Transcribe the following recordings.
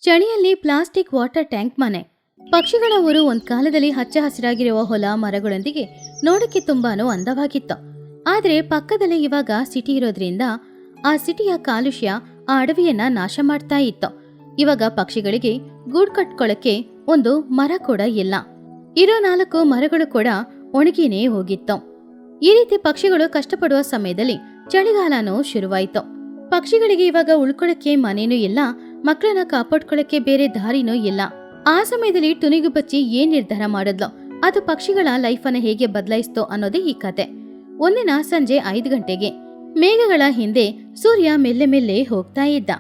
ಚಳಿಯಲ್ಲಿ plastic water tank ಮನೆ. ಪಕ್ಷಿಗಳ ಊರು ಒಂದ್ ಕಾಲದಲ್ಲಿ ಹಚ್ಚ ಹಸಿರಾಗಿರುವ ಹೊಲ ಮರಗಳೊಂದಿಗೆ ನೋಡಕ್ಕೆ ತುಂಬಾನು ಅಂದವಾಗಿತ್ತು. ಆದ್ರೆ ಪಕ್ಕದಲ್ಲಿ ಇವಾಗ ಸಿಟಿ ಇರೋದ್ರಿಂದ ಆ ಸಿಟಿಯ ಕಾಲುಷ್ಯ ಆ ಅಡವಿಯನ್ನ ನಾಶ ಮಾಡ್ತಾ ಇತ್ತು. ಇವಾಗ ಪಕ್ಷಿಗಳಿಗೆ ಗೂಡ್ ಕಟ್ಕೊಳ್ಳಕ್ಕೆ ಒಂದು ಮರ ಕೂಡ ಇಲ್ಲ. ಇರೋ 4 ಮರಗಳು ಕೂಡ ಒಣಗಿನೇ ಹೋಗಿತ್ತು. ಈ ರೀತಿ ಪಕ್ಷಿಗಳು ಕಷ್ಟಪಡುವ ಸಮಯದಲ್ಲಿ ಚಳಿಗಾಲನೂ ಶುರುವಾಯಿತು. ಪಕ್ಷಿಗಳಿಗೆ ಇವಾಗ ಉಳ್ಕೊಳ್ಳಕ್ಕೆ ಮನೇನೂ ಇಲ್ಲ, ಮಕ್ಕಳನ್ನ ಕಾಪಾಡ್ಕೊಳ್ಳಕ್ಕೆ ಬೇರೆ ದಾರಿನೂ ಇಲ್ಲ. ಆ ಸಮಯದಲ್ಲಿ ಟುನಿಗು ಬಚ್ಚಿ ಏನ್ ನಿರ್ಧಾರ ಮಾಡಿದ್ಲು, ಅದು ಪಕ್ಷಿಗಳ ಲೈಫನ್ನ ಹೇಗೆ ಬದಲಾಯಿಸ್ತೋ ಅನ್ನೋದೇ ಈ ಕತೆ. ಒಂದಿನ ಸಂಜೆ 5 ಗಂಟೆಗೆ ಮೇಘಗಳ ಹಿಂದೆ ಸೂರ್ಯ ಮೆಲ್ಲೆ ಮೆಲ್ಲೆ ಹೋಗ್ತಾ ಇದ್ದ.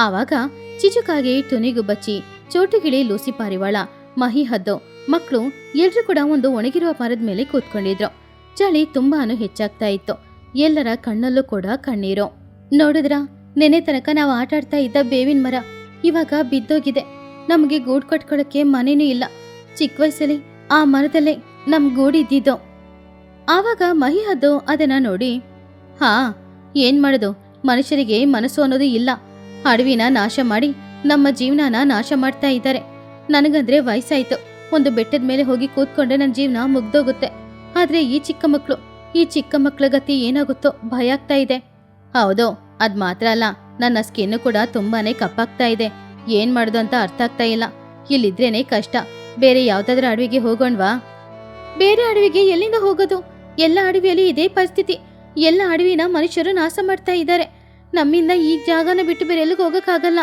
ಆವಾಗ ಚಿಚುಕಾಗೆ, ಟುನಿಗು ಬಚ್ಚಿ, ಚೋಟುಗಿಳಿ, ಲೂಸಿ ಪಾರಿವಾಳ, ಮಹಿ ಹದ್ದು ಮಕ್ಕಳು ಎಲ್ರೂ ಕೂಡ ಒಂದು ಒಣಗಿರುವ ಮರದ ಮೇಲೆ ಕೂತ್ಕೊಂಡಿದ್ರು. ಚಳಿ ತುಂಬಾನು ಹೆಚ್ಚಾಗ್ತಾ ಇತ್ತು. ಎಲ್ಲರ ಕಣ್ಣಲ್ಲೂ ಕೂಡ ಕಣ್ಣೀರು. ನೋಡಿದ್ರ, ನೆನೆ ತನಕ ನಾವು ಆಟಾಡ್ತಾ ಇದ್ದ ಬೇವಿನ ಮರ ಇವಾಗ ಬಿದ್ದೋಗಿದೆ. ನಮಗೆ ಗೂಡು ಕಟ್ಕೊಳ್ಳಕ್ಕೆ ಮನೇನೂ ಇಲ್ಲ. ಚಿಕ್ಕ ವಯಸ್ಸಲ್ಲಿ ಆ ಮರದಲ್ಲೇ ನಮ್ ಗೂಡಿದ್ದಿದ್ದು. ಆವಾಗ ಮಹಿ ಹದ್ದು ಅದನ್ನ ನೋಡಿ, ಹಾ, ಏನ್ ಮಾಡೋದು, ಮನುಷ್ಯರಿಗೆ ಮನಸ್ಸು ಅನ್ನೋದು ಇಲ್ಲ. ಅಡವಿನ ನಾಶ ಮಾಡಿ ನಮ್ಮ ಜೀವನನ ನಾಶ ಮಾಡ್ತಾ ಇದ್ದಾರೆ. ನನಗಂದ್ರೆ ವಯಸ್ಸಾಯ್ತು, ಒಂದು ಬೆಟ್ಟದ ಮೇಲೆ ಹೋಗಿ ಕೂತ್ಕೊಂಡ್ರೆ ನನ್ನ ಜೀವನ ಮುಗ್ದೋಗುತ್ತೆ. ಆದ್ರೆ ಈ ಚಿಕ್ಕ ಮಕ್ಕಳ ಗತಿ ಏನಾಗುತ್ತೋ ಭಯ ಆಗ್ತಾ ಇದೆ. ಹೌದು, ಅದ್ ಮಾತ್ರ ಅಲ್ಲ, ನನ್ನ ಸ್ಕಿನ್ ಕೂಡ ತುಂಬಾನೇ ಕಪ್ಪಾಗ್ತಾ ಇದೆ. ಏನ್ ಮಾಡುದು ಅಂತ ಅರ್ಥ ಆಗ್ತಾ ಇಲ್ಲ. ಇಲ್ಲಿದ್ರೇನೆ ಕಷ್ಟ. ಬೇರೆ ಯಾವ್ದಾದ್ರೂ ಅಡವಿಗೆ ಹೋಗೋಣ್ವಾ? ಬೇರೆ ಅಡವಿಗೆ ಎಲ್ಲಿಂದ ಹೋಗೋದು? ಎಲ್ಲ ಅಡವಿಯಲ್ಲಿ ಇದೇ ಪರಿಸ್ಥಿತಿ. ಎಲ್ಲ ಅಡವಿನ ಮನುಷ್ಯರು ನಾಶ ಮಾಡ್ತಾ ಇದ್ದಾರೆ. ನಮ್ಮಿಂದ ಈ ಜಾಗನ ಬಿಟ್ಟು ಬೇರೆ ಎಲ್ಲಿಗೆ ಹೋಗಕ್ಕಾಗಲ್ಲ.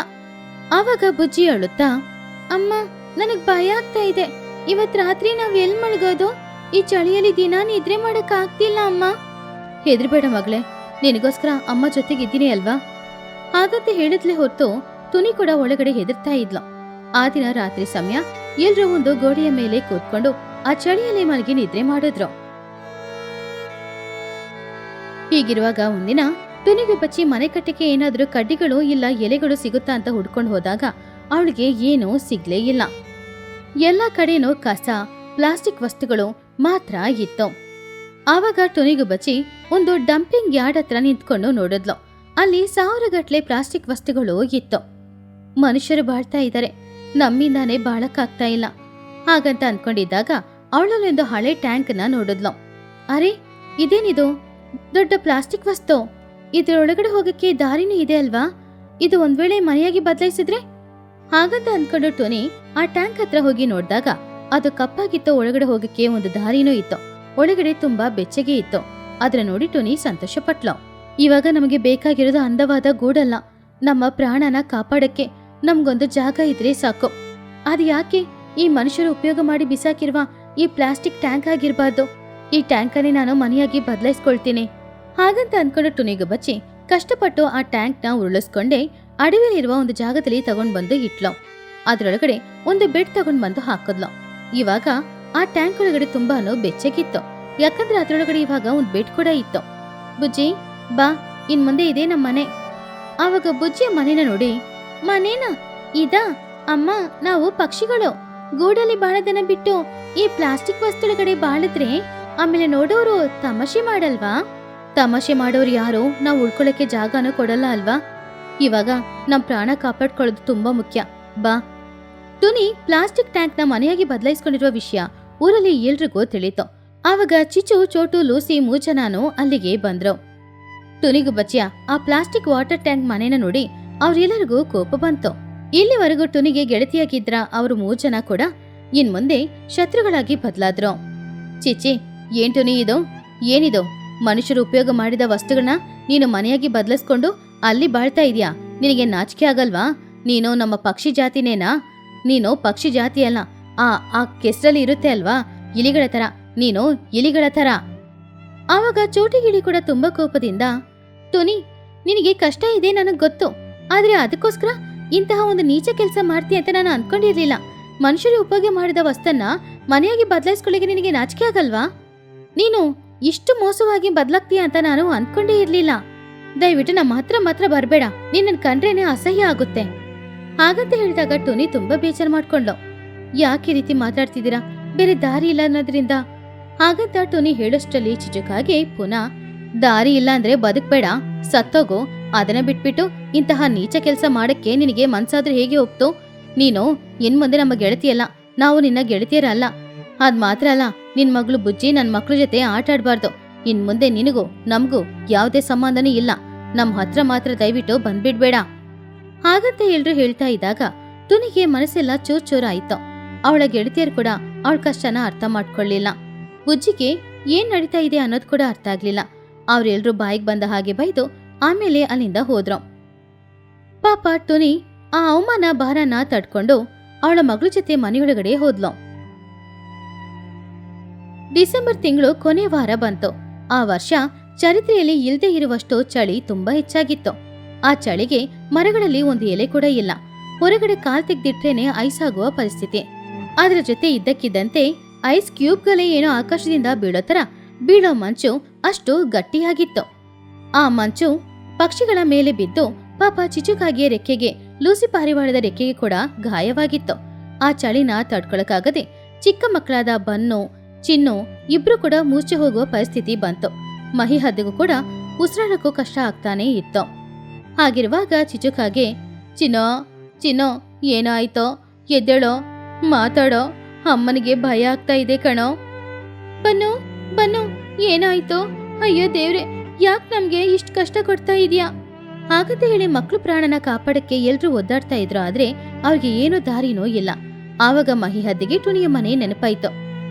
ಆವಾಗ ಬುಜ್ಜಿ ಅಳುತ್ತಾ, ಅಮ್ಮ, ನನಗ್ ಭಯ ಆಗ್ತಾ ಇದೆ. ಇವತ್ ರಾತ್ರಿ ನಾವ್ ಎಲ್ ಮಲ್ಗೋದು? ಈ ಚಳಿಯಲ್ಲಿ ದಿನ ನಿದ್ರೆ ಮಾಡಕ್ ಆಗ್ತಿಲ್ಲ ಅಮ್ಮ. ಹೆದ್ರಬೇಡ ಮಗಳೇ, ನಿನಗೋಸ್ಕರ ಅಮ್ಮ ಜೊತೆಗಿದ್ದೀನಿ ಅಲ್ವಾ? ಹಾಗಂತ ಹೇಳಿದ್ಲೆ ಹೊತ್ತು ತುನಿ ಕೂಡ ಒಳಗಡೆ ಹೆದರ್ತಾ ಇದ್ಲು. ಆ ದಿನ ರಾತ್ರಿ ಸಮಯ ಎಲ್ರೂ ಒಂದು ಗೋಡೆಯ ಮೇಲೆ ಕೂತ್ಕೊಂಡು ಆ ಚಳಿಯಲ್ಲಿ ಮಲಗಿ ನಿದ್ರೆ ಮಾಡಿದ್ರು. ಹೀಗಿರುವಾಗ ಒಂದಿನ ತುನಿಗು ಬಚ್ಚಿ ಮನೆ ಕಟ್ಟಕ್ಕೆ ಏನಾದ್ರೂ ಕಡ್ಡಿಗಳು ಇಲ್ಲ ಎಲೆಗಳು ಸಿಗುತ್ತಾ ಅಂತ ಹುಡ್ಕೊಂಡು ಹೋದಾಗ ಅವಳಿಗೆ ಏನೂ ಸಿಗ್ಲೇ ಇಲ್ಲ. ಎಲ್ಲ ಕಡೆನೂ ಕಸ, ಪ್ಲಾಸ್ಟಿಕ್ ವಸ್ತುಗಳು ಮಾತ್ರ ಇತ್ತು. ಆವಾಗ ಟುನಿಗು ಬಚ್ಚಿ ಒಂದು ಡಂಪಿಂಗ್ ಯಾರ್ಡ್ ಹತ್ರ ನಿಂತ್ಕೊಂಡು ನೋಡಿದ್ಲು. ಅಲ್ಲಿ 1000 ಗಟ್ಲೆ ಪ್ಲಾಸ್ಟಿಕ್ ವಸ್ತುಗಳು ಇತ್ತು. ಮನುಷ್ಯರು ಬಾಳ್ತಾ ಇದ್ದಾರೆ, ನಮ್ಮಿಂದಾನೇ ಬಾಳಕ್ಕಾಗ್ತಾ ಇಲ್ಲ. ಹಾಗಂತ ಅನ್ಕೊಂಡಿದ್ದಾಗ ಅವಳಲ್ಲೊಂದು ಹಳೆ ಟ್ಯಾಂಕ್ ನ ನೋಡಿದ್ಲು. ಅರೆ, ಇದೇನಿದು ದೊಡ್ಡ ಪ್ಲಾಸ್ಟಿಕ್ ವಸ್ತು? ಇದ್ರೊಳಗಡೆ ಹೋಗಕ್ಕೆ ದಾರಿನೂ ಇದೆ ಅಲ್ವಾ? ಇದು ಒಂದ್ ವೇಳೆ ಮನೆಯಾಗಿ ಬದಲಾಯಿಸಿದ್ರೆ? ಹಾಗಂತ ಅನ್ಕೊಂಡು ಟೋನಿ ಆ ಟ್ಯಾಂಕ್ ಹತ್ರ ಹೋಗಿ ನೋಡಿದಾಗ ಅದು ಕಪ್ಪಾಗಿತ್ತು. ಒಳಗಡೆ ಹೋಗಕ್ಕೆ ಒಂದು ದಾರಿನೂ ಇತ್ತು. ಒಳಗಡೆ ತುಂಬಾ ಬೆಚ್ಚಗೆ ಇತ್ತು. ಅದ್ರ ನೋಡಿ ಟೋನಿ ಸಂತೋಷ ಪಟ್ಲು. ಇವಾಗ ನಮಗೆ ಬೇಕಾಗಿರೋದು ಅಂದವಾದ ಗೂಡಲ್ಲ, ನಮ್ಮ ಪ್ರಾಣನ ಕಾಪಾಡಕ್ಕೆ ನಮ್ಗೊಂದು ಜಾಗ ಇದ್ರೆ ಸಾಕು. ಅದು ಯಾಕೆ ಈ ಮನುಷ್ಯರು ಉಪಯೋಗ ಮಾಡಿ ಬಿಸಾಕಿರುವ ಈ ಪ್ಲಾಸ್ಟಿಕ್ ಟ್ಯಾಂಕ್ ಆಗಿರ್ಬಾರ್ದು? ಈ ಟ್ಯಾಂಕನ್ನೇ ನಾನು ಮನೆಯಾಗಿ ಬದಲಾಯಿಸ್ಕೊಳ್ತೀನಿ. ಹಾಗಂತ ಅನ್ಕೊಂಡು ಟುನಿಗು ಬಚ್ಚಿ ಕಷ್ಟಪಟ್ಟು ಆ ಟ್ಯಾಂಕ್ ನ ಉರುಳಿಸ್ಕೊಂಡೆ ಅಡವಿಲಿರುವ ಒಂದು ಜಾಗದಲ್ಲಿ ತಗೊಂಡ್ ಬಂದು ಇಟ್ಲು. ಅದ್ರೊಳಗಡೆ ಒಂದು ಬೆಡ್ ತಗೊಂಡ್ ಬಂದು ಹಾಕಿದ್ಲು. ಇವಾಗ ಆ ಟ್ಯಾಂಕ್ ಒಳಗಡೆ ತುಂಬಾನು ಬೆಚ್ಚಗಿತ್ತು, ಯಾಕಂದ್ರೆ ಅದ್ರೊಳಗಡೆ ಇವಾಗ ಒಂದು ಬೆಡ್ ಕೂಡ ಇತ್ತು. ಬುಜ್ಜಿ, ಬಾ, ಇನ್ ಮುಂದೆ ಇದೆ ನಮ್ಮ ಮನೆ. ಆವಾಗ ಬುಜ್ಜಿಯ ಮನೇನ ನೋಡಿ, ಮನೇನ ಇದಾ? ಅಮ್ಮ, ನಾವು ಪಕ್ಷಿಗಳು ಗೂಡಲ್ಲಿ ಬಾಳದನ್ನ ಬಿಟ್ಟು ಈ ಪ್ಲಾಸ್ಟಿಕ್ ವಸ್ತುಗಳಗಡೆ ಬಾಳಿದ್ರೆ ಆಮೇಲೆ ನೋಡೋರು ತಮಾಷೆ ಮಾಡಲ್ವಾ? ತಮಾಷೆ ಮಾಡೋರು ಯಾರು ನಾವು ಉಳ್ಕೊಳ್ಳಕ್ಕೆ ಜಾಗನೂ ಕೊಡಲ್ಲ ಅಲ್ವಾ? ಇವಾಗ ನಮ್ ಪ್ರಾಣ ಕಾಪಾಡ್ಕೊಳ್ಳೋದು ತುಂಬಾ ಮುಖ್ಯ. ಬಾ. ಟುನಿ ಪ್ಲಾಸ್ಟಿಕ್ ಟ್ಯಾಂಕ್ ನ ಮನೆಯಾಗಿ ಬದಲಾಯಿಸ್ಕೊಂಡಿರುವ ವಿಷಯ ಊರಲ್ಲಿ ಎಲ್ರಿಗೂ ತಿಳಿತು. ಆವಾಗ ಚಿಚು, ಚೋಟು, ಲೂಸಿ 3 ಜನನು ಅಲ್ಲಿಗೆ ಬಂದ್ರು. ಟುನಿಗು ಬಚ್ಚಿಯ ಆ ಪ್ಲಾಸ್ಟಿಕ್ ವಾಟರ್ ಟ್ಯಾಂಕ್ ಮನೇನ ನೋಡಿ ಅವ್ರೆಲ್ಲರಿಗೂ ಕೋಪ ಬಂತು. ಇಲ್ಲಿವರೆಗೂ ಟುನಿಗೆ ಗೆಳತಿಯಾಗಿದ್ರ ಅವ್ರು 3 ಜನ ಕೂಡ ಇನ್ ಮುಂದೆ ಶತ್ರುಗಳಾಗಿ ಬದಲಾದ್ರು. ಚಿಚಿ, ಏನ್ ಟುನಿ ಇದು? ಏನಿದು? ಮನುಷ್ಯರು ಉಪಯೋಗ ಮಾಡಿದ ವಸ್ತುಗಳನ್ನ ನೀನು ಮನೆಯಾಗಿ ಬದಲಿಸ್ಕೊಂಡು ಅಲ್ಲಿ ಬಾಳ್ತಾ ಇದೀಯಾ? ನಿನಗೆ ನಾಚಿಕೆ ಆಗಲ್ವಾ? ನೀನು ನಮ್ಮ ಪಕ್ಷಿ ಜಾತಿನೇನಾ? ನೀನು ಪಕ್ಷಿ ಜಾತಿ ಅಲ್ಲ, ಆ ಕೆಸರಲ್ಲಿ ಇರುತ್ತೆ ಅಲ್ವಾ ಇಲಿಗಳ ತರ, ನೀನು ಇಲಿಗಳ ತರ. ಆವಾಗ ಚೋಟಿಗಿಳಿ ಕೂಡ ತುಂಬಾ ಕೋಪದಿಂದ, ಟೋನಿ, ನಿನಗೆ ಕಷ್ಟ ಇದೆ ನನಗ್ ಗೊತ್ತು, ಆದ್ರೆ ಅದಕ್ಕೋಸ್ಕರ ಇಂತಹ ಒಂದು ನೀಚ ಕೆಲಸ ಮಾಡ್ತೀಯ ಅಂತ ನಾನು ಅನ್ಕೊಂಡಿರ್ಲಿಲ್ಲ. ಮನುಷ್ಯರು ಉಪಯೋಗ ಮಾಡಿದ ವಸ್ತನ್ನ ಮನೆಯಾಗಿ ಬದಲಾಯಿಸ್ಕೊಳ್ಳಿಕ್ಕೆ ನಿನಗೆ ನಾಚಿಕೆ ಆಗಲ್ವಾ? ನೀನು ಇಷ್ಟು ಮೋಸವಾಗಿ ಬದಲಾಗ್ತೀಯ ಅಂತ ನಾನು ಅನ್ಕೊಂಡೇ ಇರ್ಲಿಲ್ಲ. ದಯವಿಟ್ಟು ನಮ್ಮ ಹತ್ರ ಮಾತ್ರ ಬರ್ಬೇಡ, ನಿನ್ನ ಕಂಡ್ರೇನೆ ಅಸಹ್ಯ ಆಗುತ್ತೆ. ಹಾಗಂತ ಹೇಳಿದಾಗ ಟೋನಿ ತುಂಬಾ ಬೇಜಾರು ಮಾಡ್ಕೊಂಡ್ಲು. ಯಾಕೆ ಈ ರೀತಿ ಮಾತಾಡ್ತಿದ್ದೀರಾ? ಬೇರೆ ದಾರಿ ಇಲ್ಲ ಅನ್ನೋದ್ರಿಂದ. ಹಾಗಂತ ಟೋನಿ ಹೇಳೋಷ್ಟರಲ್ಲಿ ಚಿಚುಕಾಗೆ ಪುನಃ, ದಾರಿ ಇಲ್ಲ ಅಂದ್ರೆ ಬದುಕ್ಬೇಡ, ಸತ್ತೋಗು. ಅದನ್ನ ಬಿಟ್ಬಿಟ್ಟು ಇಂತಹ ನೀಚ ಕೆಲಸ ಮಾಡಕ್ಕೆ ನಿನಗೆ ಮನ್ಸಾದ್ರೂ ಹೇಗೆ ಹೋಗ್ತು? ನೀನು ಇನ್ ಮುಂದೆ ನಮ್ಮ ಗೆಳತಿಯಲ್ಲ, ನಾವು ನಿನ್ನ ಗೆಳತಿಯರಲ್ಲ. ಅದ್ ಮಾತ್ರ ಅಲ್ಲ, ನಿನ್ ಮಗಳು ಬುಜ್ಜಿ ನನ್ನ ಮಕ್ಳ ಜೊತೆ ಆಟ ಆಡ್ಬಾರ್ದು. ಇನ್ ಮುಂದೆ ನಿನಗೂ ನಮಗೂ ಯಾವುದೇ ಸಂಬಂಧನೂ ಇಲ್ಲ. ನಮ್ ಹತ್ರ ಮಾತ್ರ ದಯವಿಟ್ಟು ಬಂದ್ಬಿಡ್ಬೇಡ. ಹಾಗಂತ ಎಲ್ರು ಹೇಳ್ತಾ ಇದ್ದಾಗ ತುನಿಗೆ ಮನಸ್ಸೆಲ್ಲ ಚೂರ್ ಆಯ್ತು. ಅವಳ ಗೆಳತಿಯರು ಕೂಡ ಅವಳ ಕಷ್ಟನ ಅರ್ಥ ಮಾಡ್ಕೊಳ್ಳಿಲ್ಲ. ಬುಜ್ಜಿಗೆ ಏನ್ ನಡೀತಾ ಇದೆ ಅನ್ನೋದು ಕೂಡ ಅರ್ಥ ಆಗ್ಲಿಲ್ಲ. ಅವ್ರೆಲ್ರೂ ಬಾಯಿಗೆ ಬಂದ ಹಾಗೆ ಬೈದು ಆಮೇಲೆ ಅಲ್ಲಿಂದ ಹೋದ್ರು. ಪಾಪ ಟುನಿ ಆ ಅವಮಾನ ಭಾರನ ತಡ್ಕೊಂಡು ಅವಳ ಮಗಳ ಜೊತೆ ಮನೆಯೊಳಗಡೆ ಹೋದ್ಲು. ಡಿಸೆಂಬರ್ ತಿಂಗಳು ಕೊನೆ ವಾರ ಬಂತು. ಆ ವರ್ಷ ಚರಿತ್ರೆಯಲ್ಲಿ ಇಲ್ದೇ ಇರುವಷ್ಟು ಚಳಿ ತುಂಬಾ ಹೆಚ್ಚಾಗಿತ್ತು. ಆ ಚಳಿಗೆ ಮರಗಳಲ್ಲಿ ಒಂದು ಎಲೆ ಕೂಡ ಇಲ್ಲ. ಹೊರಗಡೆ ಕಾಲ್ ತೆಗ್ದಿಟ್ರೇನೆ ಐಸ್ ಆಗುವ ಪರಿಸ್ಥಿತಿ. ಅದರ ಜೊತೆ ಇದ್ದಕ್ಕಿದ್ದಂತೆ ಐಸ್ ಕ್ಯೂಬ್ಗಳೇ ಏನೋ ಆಕಾಶದಿಂದ ಬೀಳೋ ಮಂಚು ಅಷ್ಟು ಗಟ್ಟಿಯಾಗಿತ್ತು. ಆ ಮಂಚು ಪಕ್ಷಿಗಳ ಮೇಲೆ ಬಿದ್ದು ಪಾಪ ಚಿಚುಕಾಗಿಯ ರೆಕ್ಕೆಗೆ, ಲೂಸಿ ಪಾರಿವಾಳದ ರೆಕ್ಕೆಗೆ ಕೂಡ ಗಾಯವಾಗಿತ್ತು. ಆ ಚಳಿನ ತಡ್ಕೊಳಕ್ಕಾಗದೆ ಚಿಕ್ಕ ಮಕ್ಕಳಾದ ಬನ್ನು, ಚಿನ್ನು ಇಬ್ರು ಕೂಡ ಮೂರ್ಛೆ ಹೋಗುವ ಪರಿಸ್ಥಿತಿ ಬಂತು. ಮಹಿ ಹದ್ದಿಗೂ ಕೂಡ ಉಸಿರಾಡಕ್ಕೂ ಕಷ್ಟ ಆಗ್ತಾನೆ ಇತ್ತು. ಹಾಗಿರುವಾಗ ಚಿಚುಕಾಗೆ, ಚಿನ್ನೋ ಚಿನ್ನೋ ಏನಾಯ್ತೋ, ಎದ್ದೇಳೋ, ಮಾತಾಡೋ, ಅಮ್ಮನಿಗೆ ಭಯ ಆಗ್ತಾ ಇದೆ ಕಣೋ. ಬನ್ನು ಬನ್ನು ಏನಾಯ್ತೋ, ಅಯ್ಯೋ ದೇವ್ರೆ, ಯಾಕೆ ನಮ್ಗೆ ಇಷ್ಟು ಕಷ್ಟ ಕೊಡ್ತಾ ಇದೀಯಾ? ಹಾಗಂತ ಹೇಳಿ ಮಕ್ಳು ಪ್ರಾಣನ ಕಾಪಾಡಕ್ಕೆ ಎಲ್ರೂ ಒದ್ದಾಡ್ತಾ ಇದ್ರು. ಆದ್ರೆ ಅವ್ರಿಗೆ ಏನು ದಾರಿನೋ ಇಲ್ಲ. ಆವಾಗ ಮಹಿ ಹದ್ದಿಗೆ ಟುನಿಯ ಮನೆ ನೆನಪಾಯ್ತು.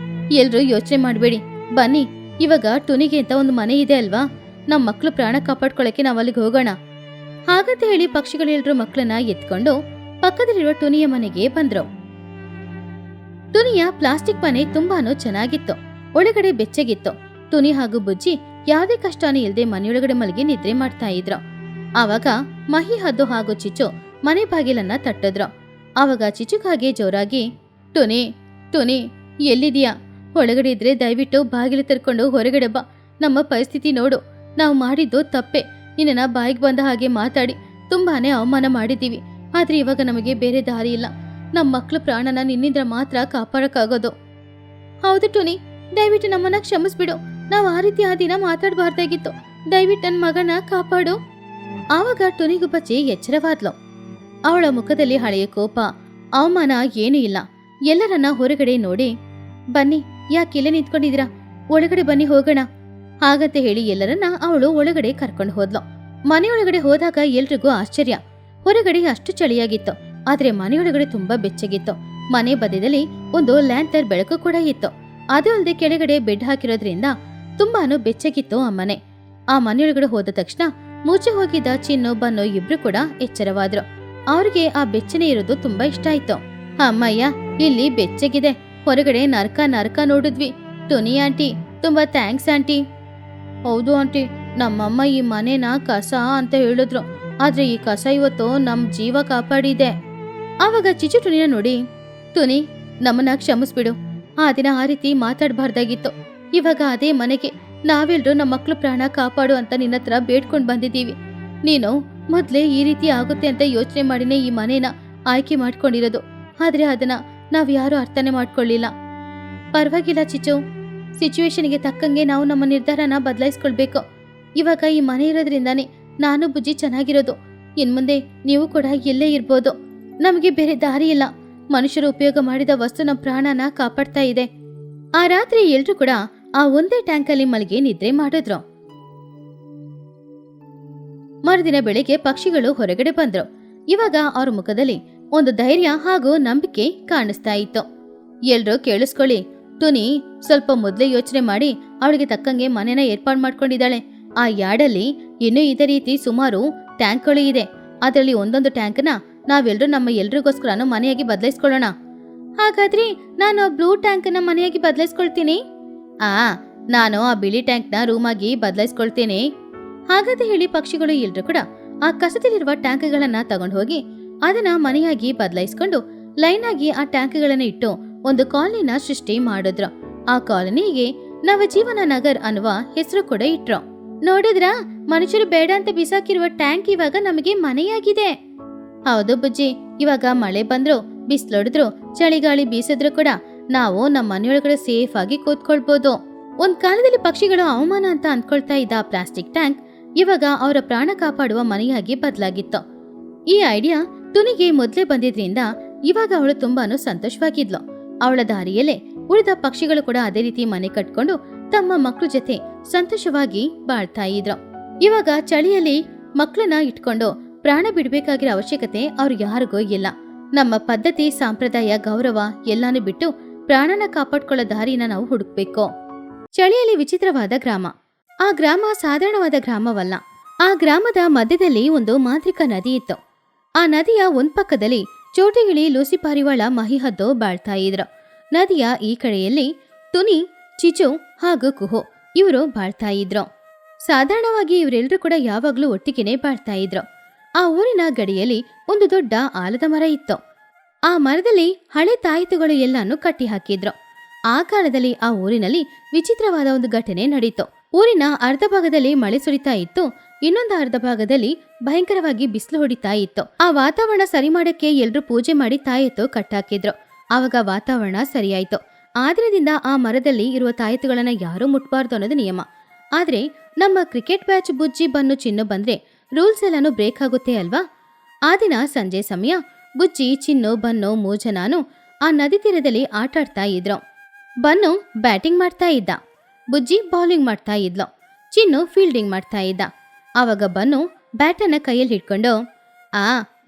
ಎಲ್ರೂ ಯೋಚನೆ ಮಾಡ್ಬೇಡಿ, ಬನ್ನಿ, ಇವಾಗ ಟುನಿಗೆ ಅಂತ ಒಂದು ಮನೆ ಇದೆ ಅಲ್ವಾ, ನಮ್ ಮಕ್ಳು ಪ್ರಾಣ ಕಾಪಾಡ್ಕೊಳಕ್ಕೆ ನಾವ್ ಅಲ್ಲಿಗೆ ಹೋಗೋಣ. ಹಾಗಂತ ಹೇಳಿ ಪಕ್ಷಿಗಳೆಲ್ರೂ ಮಕ್ಕಳನ್ನ ಎತ್ಕೊಂಡು ಪಕ್ಕದಲ್ಲಿರುವ ಟುನಿಯ ಮನೆಗೆ ಬಂದ್ರು. ಟುನಿಯ ಪ್ಲಾಸ್ಟಿಕ್ ಮನೆ ತುಂಬಾನು ಚೆನ್ನಾಗಿತ್ತು. ಒಳಗಡೆ ಬೆಚ್ಚಗಿತ್ತು. ಟುನಿ ಹಾಗೂ ಬುಜ್ಜಿ ಯಾವುದೇ ಕಷ್ಟನೂ ಇಲ್ಲದೆ ಮನೆಯೊಳಗಡೆ ಮಲಗಿ ನಿದ್ರೆ ಮಾಡ್ತಾ ಇದ್ರು. ಆವಾಗ ಮಹಿ ಹದ್ದು ಹಾಗೂ ಚಿಚು ಮನೆ ಬಾಗಿಲನ್ನ ತಟ್ಟಿದ್ರು. ಆವಾಗ ಚಿಚುಕಾಗೆ ಜೋರಾಗಿ, ಟುನಿ ಟುನಿ ಎಲ್ಲಿದೀಯಾ? ಒಳಗಡೆ ಇದ್ರೆ ದಯವಿಟ್ಟು ಬಾಗಿಲು ತೆರ್ಕೊಂಡು ಹೊರಗಡೆ ಬಾ. ನಮ್ಮ ಪರಿಸ್ಥಿತಿ ನೋಡು, ನಾವು ಮಾಡಿದ್ದು ತಪ್ಪೆ. ನಿನ್ನ ಬಾಯಿಗೆ ಬಂದ ಹಾಗೆ ಮಾತಾಡಿ ತುಂಬಾನೇ ಅವಮಾನ ಮಾಡಿದ್ದೀವಿ. ಆದ್ರೆ ಇವಾಗ ನಮಗೆ ಬೇರೆ ದಾರಿ ಇಲ್ಲ. ನಮ್ಮ ಮಕ್ಳು ಪ್ರಾಣನ ನಿನ್ನಿಂದ ಮಾತ್ರ ಕಾಪಾಡಕ್ಕಾಗೋದು. ಹೌದು ಟುನಿ, ದಯವಿಟ್ಟು ನಮ್ಮನ್ನ ಕ್ಷಮಿಸ್ಬಿಡು. ನಾವು ಆ ರೀತಿ ಆ ದಿನ ಮಾತಾಡಬಾರ್ದಾಗಿತ್ತು. ದಯವಿಟ್ಟು ನನ್ನ ಮಗನ ಕಾಪಾಡು. ಆವಾಗ ಟುನಿಗೂ ಬಚ್ಚಿ ಎಚ್ಚರವಾದ್ಲು. ಅವಳ ಮುಖದಲ್ಲಿ ಹಳೆಯ ಕೋಪ, ಅವಮಾನ ಏನೂ ಇಲ್ಲ. ಎಲ್ಲರನ್ನ ಹೊರಗಡೆ ನೋಡಿ, ಬನ್ನಿ, ಯಾಕೆಲ್ಲ ನಿಂತ್ಕೊಂಡಿದ್ದೀರಾ? ಒಳಗಡೆ ಬನ್ನಿ, ಹೋಗೋಣ. ಹಾಗಂತ ಹೇಳಿ ಎಲ್ಲರನ್ನ ಅವಳು ಒಳಗಡೆ ಕರ್ಕೊಂಡು ಹೋದ್ಲು. ಮನೆಯೊಳಗಡೆ ಹೋದಾಗ ಎಲ್ರಿಗೂ ಆಶ್ಚರ್ಯ. ಹೊರಗಡೆ ಅಷ್ಟು ಚಳಿಯಾಗಿತ್ತು, ಆದ್ರೆ ಮನೆಯೊಳಗಡೆ ತುಂಬಾ ಬೆಚ್ಚಗಿತ್ತು. ಮನೆ ಬದಿಯಲ್ಲಿ ಒಂದು ಲ್ಯಾಂಟರ್ ಬೆಳಕು ಕೂಡ ಇತ್ತು. ಅದು ಅಲ್ಲದೆ ಕೆಳಗಡೆ ಬೆಡ್ ಹಾಕಿರೋದ್ರಿಂದ ತುಂಬಾನು ಬೆಚ್ಚಗಿತ್ತು ಆ ಮನೆ. ಆ ಮನೆಯೊಳಗಡೆ ಹೋದ ತಕ್ಷಣ ಮೂಚೆ ಹೋಗಿದ್ದ ಚಿನ್ನು, ಬನ್ನು ಇಬ್ರು ಕೂಡ ಎಚ್ಚರವಾದ್ರು. ಅವ್ರಿಗೆ ಆ ಬೆಚ್ಚನೆ ಇರೋದು ತುಂಬಾ ಇಷ್ಟ ಆಯ್ತು. ಅಮ್ಮಯ್ಯ, ಇಲ್ಲಿ ಬೆಚ್ಚಗಿದೆ, ಹೊರಗಡೆ ನರ್ಕ ನೋಡಿದ್ವಿ. ಟುನಿ ಆಂಟಿ, ತುಂಬಾ ಥ್ಯಾಂಕ್ಸ್ ಆಂಟಿ. ಹೌದು ಆಂಟಿ, ನಮ್ಮಮ್ಮ ಈ ಮನೆನ ಕಸ ಅಂತ ಹೇಳಿದ್ರು, ಆದ್ರೆ ಈ ಕಸ ಇವತ್ತು ನಮ್ ಜೀವ ಕಾಪಾಡಿದೆ. ಆವಾಗ ಚಿಚು ಟುನಿನ ನೋಡಿ, ಟುನಿ, ನಮ್ಮನ್ನ ಕ್ಷಮಿಸ್ಬಿಡು. ಆ ದಿನ ಆ ರೀತಿ ಮಾತಾಡಬಾರ್ದಾಗಿತ್ತು. ಇವಾಗ ಅದೇ ಮನೆಗೆ ನಾವೆಲ್ರೂ ನಮ್ಮ ಮಕ್ಳು ಪ್ರಾಣ ಕಾಪಾಡು ಅಂತ ನಿನ್ನ ಹತ್ರ ಬೇಡ್ಕೊಂಡು ಬಂದಿದ್ದೀವಿ. ನೀನು ಮೊದ್ಲೇ ಈ ರೀತಿ ಆಗುತ್ತೆ ಅಂತ ಯೋಚನೆ ಮಾಡಿನೇ ಈ ಮನೇನ ಆಯ್ಕೆ ಮಾಡ್ಕೊಂಡಿರೋದು. ಆದ್ರೆ ಅದನ್ನ ನಾವ್ ಯಾರು ಅರ್ಥನೇ ಮಾಡ್ಕೊಳ್ಳಿಲ್ಲ. ಪರವಾಗಿಲ್ಲ ಚಿಚು, ಸಿಚುವೇಶನ್ಗೆ ತಕ್ಕಂಗೆ ನಾವು ನಮ್ಮ ನಿರ್ಧಾರನ ಬದಲಾಯಿಸ್ಕೊಳ್ಬೇಕು. ಇವಾಗ ಈ ಮನೆ ಇರೋದ್ರಿಂದಾನೇ ನಾನು ಬುಜ್ಜಿ ಚೆನ್ನಾಗಿರೋದು. ಇನ್ಮುಂದೆ ನೀವು ಕೂಡ ಎಲ್ಲೇ ಇರ್ಬೋದು. ನಮಗೆ ಬೇರೆ ದಾರಿ ಇಲ್ಲ. ಮನುಷ್ಯರು ಉಪಯೋಗ ಮಾಡಿದ ವಸ್ತು ನಮ್ಮ ಪ್ರಾಣನ ಕಾಪಾಡ್ತಾ ಇದೆ. ಆ ರಾತ್ರಿ ಎಲ್ರೂ ಕೂಡ ಆ ಒಂದೇ ಟ್ಯಾಂಕಲ್ಲಿ ಮಲಗಿ ನಿದ್ರೆ ಮಾಡಿದ್ರು. ಮರುದಿನ ಬೆಳಿಗ್ಗೆ ಪಕ್ಷಿಗಳು ಹೊರಗಡೆ ಬಂದ್ರು. ಇವಾಗ ಅವ್ರ ಮುಖದಲ್ಲಿ ಒಂದು ಧೈರ್ಯ ಹಾಗೂ ನಂಬಿಕೆ ಕಾಣಿಸ್ತಾ ಇತ್ತು. ಎಲ್ರೂ ಕೇಳಿಸ್ಕೊಳ್ಳಿ, ಟುನಿ ಸ್ವಲ್ಪ ಮೊದ್ಲೇ ಯೋಚನೆ ಮಾಡಿ ಅವಳಿಗೆ ತಕ್ಕಂಗೆ ಮನೆನ ಏರ್ಪಾಡು ಮಾಡ್ಕೊಂಡಿದ್ದಾಳೆ. ಆ ಯಾರ್ಡಲ್ಲಿ ಇನ್ನೂ ಇದೇ ರೀತಿ ಸುಮಾರು ಟ್ಯಾಂಕ್ಗಳು ಇದೆ. ಅದರಲ್ಲಿ ಒಂದೊಂದು ಟ್ಯಾಂಕ್ನ ನಾವೆಲ್ಲರೂ ನಮ್ಮ ಎಲ್ರಿಗೋಸ್ಕರನೂ ಮನೆಯಾಗಿ ಬದಲಾಯಿಸ್ಕೊಳ್ಳೋಣ. ಹಾಗಾದ್ರೆ ನಾನು ಆ ಬ್ಲೂ ಟ್ಯಾಂಕ್ನ ಮನೆಯಾಗಿ ಬದಲಾಯಿಸ್ಕೊಳ್ತೀನಿ. ನಾನು ಆ ಬಿಳಿ ಟ್ಯಾಂಕ್ನ ರೂಮಾಗಿ ಬದಲಾಯಿಸ್ಕೊಳ್ತೀನಿ. ಹಾಗಂತ ಹೇಳಿ ಪಕ್ಷಿಗಳು ಎಲ್ರೂ ಕೂಡ ಆ ಕಸದಲ್ಲಿರುವ ಟ್ಯಾಂಕ್ಗಳನ್ನ ತಗೊಂಡು ಹೋಗಿ ಅದನ್ನ ಮನೆಯಾಗಿ ಬದಲಾಯಿಸ್ಕೊಂಡು ಲೈನ್ ಆಗಿ ಆ ಟ್ಯಾಂಕ್ಗಳನ್ನ ಇಟ್ಟು ಒಂದು ಕಾಲನಿನ ಸೃಷ್ಟಿ ಮಾಡಿದ್ರು. ಆ ಕಾಲನಿಗೆ ನವಜೀವನ ನಗರ್ ಅನ್ನುವ ಹೆಸರು ಕೂಡ ಇಟ್ರು. ನೋಡಿದ್ರಾ, ಮನುಷ್ಯರು ಬೇಡ ಅಂತ ಬಿಸಾಕಿರುವ ಟ್ಯಾಂಕ್ ಇವಾಗ ನಮಗೆ ಮನೆಯಾಗಿದೆ. ಹೌದು ಬುಜ್ಜಿ, ಇವಾಗ ಮಳೆ ಬಂದ್ರು, ಬಿಸಿಲೊಡಿದ್ರು, ಚಳಿಗಾಳಿ ಬೀಸಿದ್ರು ಕೂಡ ನಾವು ನಮ್ಮ ಮನೆಯೊಳಗಡೆ ಸೇಫ್ ಆಗಿ ಕೂತ್ಕೊಳ್ಬಹುದು. ಒಂದ್ ಕಾಲದಲ್ಲಿ ಪಕ್ಷಿಗಳು ಅವಮಾನ ಅಂತ ಅಂದ್ಕೊಳ್ತಾ ಇದ್ದ ಪ್ಲಾಸ್ಟಿಕ್ ಟ್ಯಾಂಕ್ ಇವಾಗ ಅವರ ಪ್ರಾಣ ಕಾಪಾಡುವ ಮನೆಯಾಗಿ ಬದಲಾಗಿತ್ತು. ಈ ಐಡಿಯಾ ಟುನಿಗೆ ಮೊದ್ಲೇ ಬಂದಿದ್ರಿಂದ ಇವಾಗ ಅವಳು ತುಂಬಾನು ಸಂತೋಷವಾಗಿದ್ಲು. ಅವಳ ದಾರಿಯಲ್ಲೇ ಉಳಿದ ಪಕ್ಷಿಗಳು ಕೂಡ ಅದೇ ರೀತಿ ಮನೆ ಕಟ್ಕೊಂಡು ತಮ್ಮ ಮಕ್ಕಳ ಜೊತೆ ಸಂತೋಷವಾಗಿ ಬಾಳ್ತಾ ಇದ್ರು. ಇವಾಗ ಚಳಿಯಲ್ಲಿ ಮಕ್ಕಳನ್ನ ಇಟ್ಕೊಂಡು ಪ್ರಾಣ ಬಿಡ್ಬೇಕಾಗಿರೋ ಅವಶ್ಯಕತೆ ಅವ್ರು ಯಾರಿಗೂ ಇಲ್ಲ. ನಮ್ಮ ಪದ್ಧತಿ, ಸಂಪ್ರದಾಯ, ಗೌರವ ಎಲ್ಲಾನು ಬಿಟ್ಟು ಪ್ರಾಣನ ಕಾಪಾಡ್ಕೊಳ್ಳೋ ದಾರಿನ ನಾವು ಹುಡುಕ್ಬೇಕು. ಚಳಿಯಲ್ಲಿ ವಿಚಿತ್ರವಾದ ಗ್ರಾಮ. ಆ ಗ್ರಾಮ ಸಾಧಾರಣವಾದ ಗ್ರಾಮವಲ್ಲ. ಆ ಗ್ರಾಮದ ಮಧ್ಯದಲ್ಲಿ ಒಂದು ಮಾಂತ್ರಿಕ ನದಿ ಇತ್ತು. ಆ ನದಿಯ ಒಂದ್ ಪಕ್ಕದಲ್ಲಿ ಚೋಟಿಗಿಳಿ, ಲೂಸಿ ಪಾರಿವಾಳ, ಮಹಿಹದ್ದು ಬಾಳ್ತಾ ಇದ್ರು. ನದಿಯ ಈ ಕಡೆಯಲ್ಲಿ ತುನಿ, ಚಿಚು ಹಾಗೂ ಕುಹು ಇವರು ಬಾಳ್ತಾ ಇದ್ರು. ಸಾಧಾರಣವಾಗಿ ಇವರೆಲ್ಲರೂ ಕೂಡ ಯಾವಾಗ್ಲೂ ಒಟ್ಟಿಗೆನೆ ಬಾಳ್ತಾ ಇದ್ರು. ಆ ಊರಿನ ಗಡಿಯಲ್ಲಿ ಒಂದು ದೊಡ್ಡ ಆಲದ ಮರ ಇತ್ತು. ಆ ಮರದಲ್ಲಿ ಹಳೆ ತಾಯಿತುಗಳು ಎಲ್ಲಾನು ಕಟ್ಟಿ ಹಾಕಿದ್ರು. ಆ ಕಾಲದಲ್ಲಿ ಆ ಊರಿನಲ್ಲಿ ವಿಚಿತ್ರವಾದ ಒಂದು ಘಟನೆ ನಡೀತು. ಊರಿನ ಅರ್ಧ ಭಾಗದಲ್ಲಿ ಮಳೆ ಸುರಿತಾ ಇತ್ತು, ಇನ್ನೊಂದು ಅರ್ಧ ಭಾಗದಲ್ಲಿ ಭಯಂಕರವಾಗಿ ಬಿಸಿಲು ಹೊಡಿತಾ ಇತ್ತು. ಆ ವಾತಾವರಣ ಸರಿ ಮಾಡಕ್ಕೆ ಎಲ್ರು ಪೂಜೆ ಮಾಡಿ ತಾಯೆತ್ತು ಕಟ್ಟಾಕಿದ್ರು. ಆವಾಗ ವಾತಾವರಣ ಸರಿಯಾಯ್ತು. ಆದ್ರಿಂದ ಆ ಮರದಲ್ಲಿ ಇರುವ ತಾಯೆತ್ತುಗಳನ್ನ ಯಾರೂ ಮುಟ್ಬಾರ್ದು ಅನ್ನೋದು ನಿಯಮ. ಆದ್ರೆ ನಮ್ಮ ಕ್ರಿಕೆಟ್ ಬ್ಯಾಚ್ ಬುಜ್ಜಿ, ಬನ್ನು, ಚಿನ್ನು ಬಂದ್ರೆ ರೂಲ್ಸ್ ಎಲ್ಲಾನು ಬ್ರೇಕ್ ಆಗುತ್ತೆ ಅಲ್ವಾ? ಆ ದಿನ ಸಂಜೆ ಸಮಯ ಬುಜ್ಜಿ, ಚಿನ್ನು, ಬನ್ನು 3 ಜನನು ಆ ನದಿ ತೀರದಲ್ಲಿ ಆಟಾಡ್ತಾ ಇದ್ರು. ಬನ್ನು ಬ್ಯಾಟಿಂಗ್ ಮಾಡ್ತಾ ಇದ್ದ, ಬುಜ್ಜಿ ಬೌಲಿಂಗ್ ಮಾಡ್ತಾ ಇದ್ಲು, ಚಿನ್ನು ಫೀಲ್ಡಿಂಗ್ ಮಾಡ್ತಾ ಇದ್ದ. ಆವಾಗ ಬನ್ನು ಬ್ಯಾಟನ್ನ ಕೈಯಲ್ಲಿ ಹಿಡ್ಕೊಂಡು,